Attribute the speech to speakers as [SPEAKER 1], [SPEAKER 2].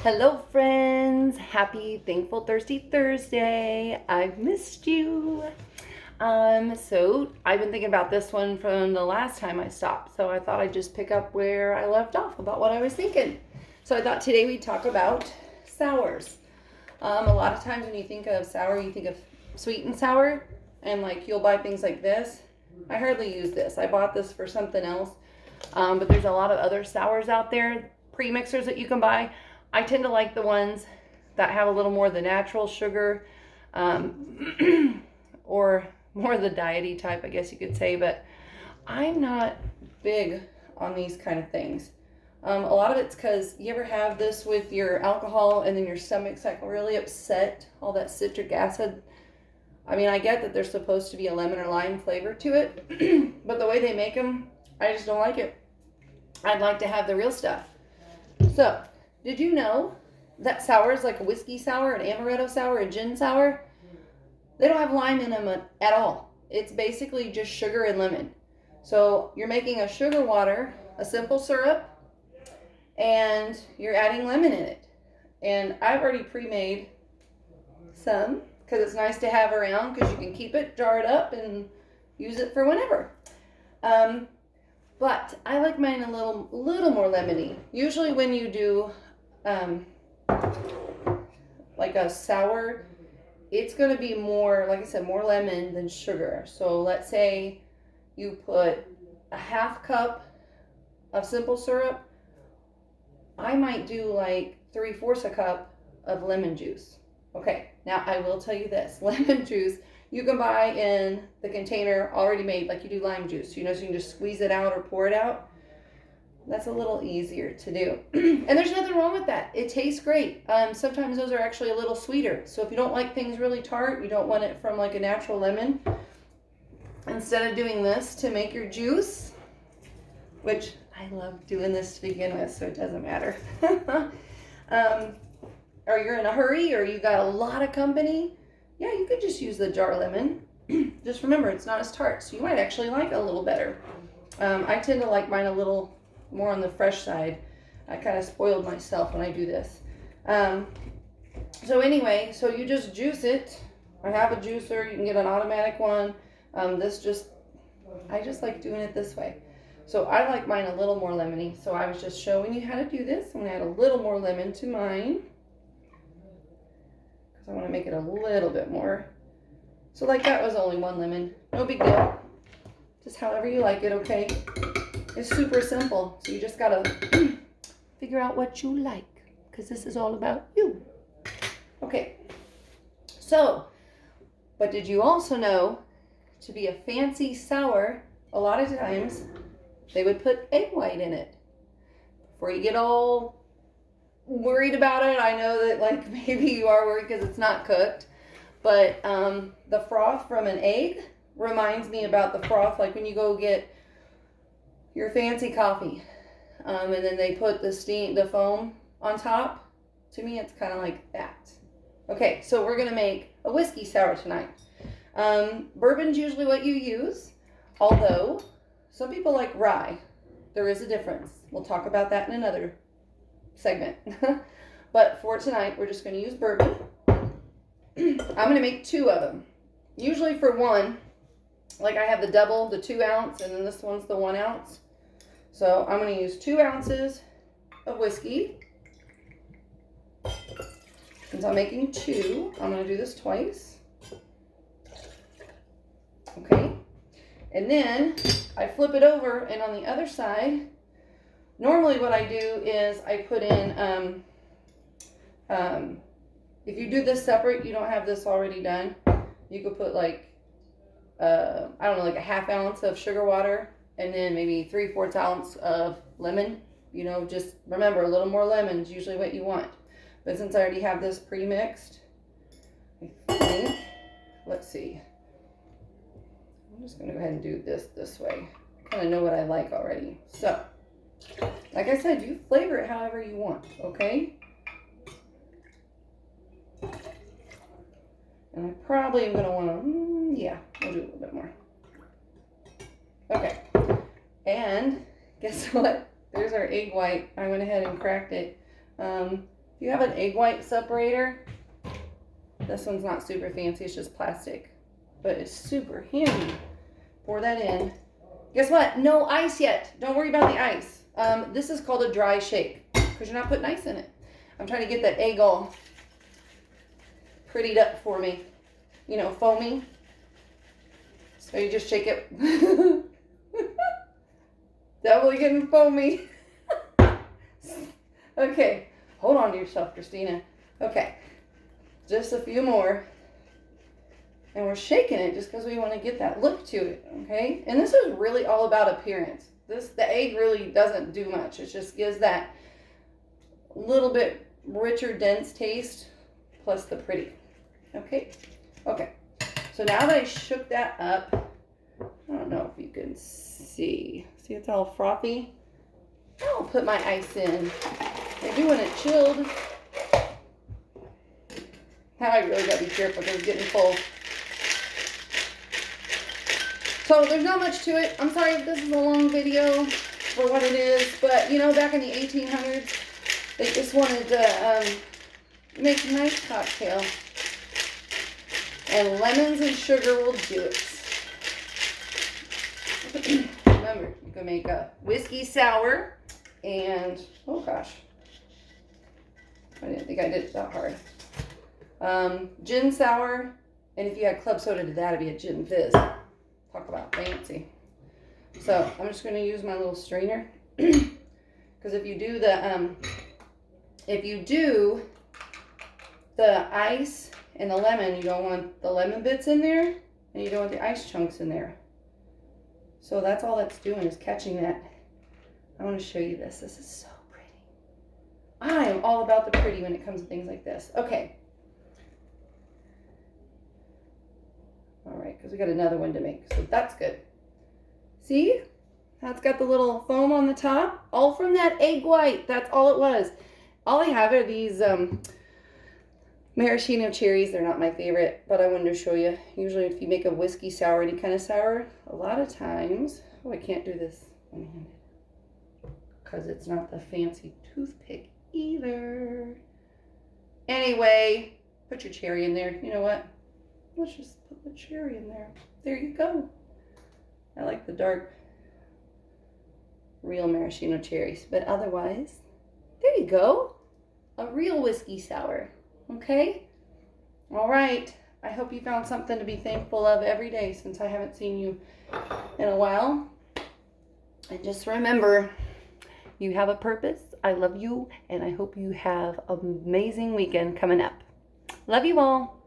[SPEAKER 1] Hello, friends. Happy Thankful Thirsty Thursday. I've missed you. So I've been thinking about this one from the last time I stopped. So I thought I'd just pick up where I left off about what I was thinking. So I thought today we'd talk about sours. A lot of times when you think of sour, you think of sweet and sour, and like you'll buy things like this. I hardly use this. I bought this for something else. But there's a lot of other sours out there, pre-mixers that you can buy. I tend to like the ones that have a little more of the natural sugar, or more of the diety type, I guess you could say, but I'm not big on these kind of things. A lot of it's because you ever have this with your alcohol and then your stomach's like really upset, all that citric acid. I mean, I get that there's supposed to be a lemon or lime flavor to it, but the way they make them, I just don't like it. I'd like to have the real stuff. So, did you know that sours like a whiskey sour, an amaretto sour, a gin sour, they don't have lime in them at all. It's basically just sugar and lemon. So you're making a sugar water, a simple syrup, and you're adding lemon in it. And I've already pre-made some because it's nice to have around because you can keep it, jar it up, and use it for whenever. But I like mine a little more lemony. Usually when you do like a sour, it's going to be more, like I said, more lemon than sugar. So let's say you put a half cup of simple syrup. I might do like 3/4 a cup of lemon juice. Okay, now I will tell you this. Lemon juice you can buy in the container already made like you do lime juice. So you can just squeeze it out or pour it out. That's a little easier to do. And there's nothing wrong with that. It tastes great. Sometimes those are actually a little sweeter. So if you don't like things really tart, you don't want it from like a natural lemon, instead of doing this to make your juice, which I love doing this to begin with, so it doesn't matter. Or you're in a hurry or you got a lot of company, yeah, you could just use the jar lemon. Just remember, it's not as tart, so you might actually like it a little better. I tend to like mine a little more on the fresh side. I kind of spoiled myself when I do this. So anyway, so you just juice it. I have a juicer. You can get an automatic one. I just like doing it this way. So I like mine a little more lemony. So I was just showing you how to do this. I'm going to add a little more lemon to mine, because I want to make it a little bit more. So like that was only 1 lemon. No big deal. Just however you like it, okay? It's super simple. So you just got to figure out what you like, because this is all about you. Okay. So, but did you also know, to be a fancy sour, a lot of times they would put egg white in it. Before you get all worried about it, I know that like maybe you are worried because it's not cooked, but the froth from an egg reminds me about the froth like when you go get your fancy coffee, and then they put the foam on top. To me, it's kind of like that. Okay, so we're gonna make a whiskey sour tonight. Bourbon's usually what you use, although some people like rye. There is a difference. We'll talk about that in another segment. But for tonight, we're just gonna use bourbon. I'm gonna make 2 of them. Usually for one, like I have the double, the 2 ounce, and then this one's the 1 ounce. So I'm going to use 2 ounces of whiskey. Since I'm making 2, I'm going to do this twice. Okay. And then I flip it over, and on the other side, normally what I do is I put in, if you do this separate, you don't have this already done, you could put like, I don't know, like a 1/2 ounce of sugar water, and then maybe 3/4 ounce of lemon. Just remember, a little more lemon is usually what you want. But since I already have this pre-mixed, I think, let's see. I'm just going to go ahead and do this way. I kind of know what I like already. So, like I said, you flavor it however you want, okay? And I probably am going to want to, yeah, we'll do a little bit more. Okay. And guess what? There's our egg white. I went ahead and cracked it. If you have an egg white separator, this one's not super fancy, it's just plastic, but it's super handy. Pour that in. Guess what? No ice yet. Don't worry about the ice. This is called a dry shake because you're not putting ice in it. I'm trying to get that egg all prettied up for me. You know, foamy. So you just shake it. Definitely getting foamy. Okay, hold on to yourself, Christina. Okay, just a few more. And we're shaking it just because we want to get that look to it, okay? And this is really all about appearance. The egg really doesn't do much. It just gives that little bit richer, dense taste, plus the pretty, okay? Okay, so now that I shook that up, I don't know if you can see. See, it's all frothy. I'll put my ice in. I do want it chilled. Now I really gotta be careful because it's getting full. So there's not much to it. I'm sorry if this is a long video for what it is, but you know, back in the 1800s, they just wanted to make a nice cocktail. And lemons and sugar will do it. Remember, you can make a whiskey sour and, oh gosh, I didn't think I did it that hard. Gin sour, and if you had club soda to that, it'd be a gin fizz. Talk about fancy. So I'm just going to use my little strainer because if you do the ice and the lemon, you don't want the lemon bits in there, and you don't want the ice chunks in there. So that's all that's doing is catching that. I want to show you this. This is so pretty. I am all about the pretty when it comes to things like this. Okay. All right, because we got another one to make, so that's good. See? That's got the little foam on the top, all from that egg white. That's all it was. All I have are these maraschino cherries. They're not my favorite, but I wanted to show you. Usually if you make a whiskey sour, any kind of sour, a lot of times, oh, I can't do this one-handed because it's not the fancy toothpick either. Anyway, put your cherry in there. You know what? Let's just put the cherry in there. There you go. I like the dark, real maraschino cherries. But otherwise, there you go. A real whiskey sour. Okay? All right. I hope you found something to be thankful of every day since I haven't seen you in a while. And just remember, you have a purpose. I love you, and I hope you have an amazing weekend coming up. Love you all.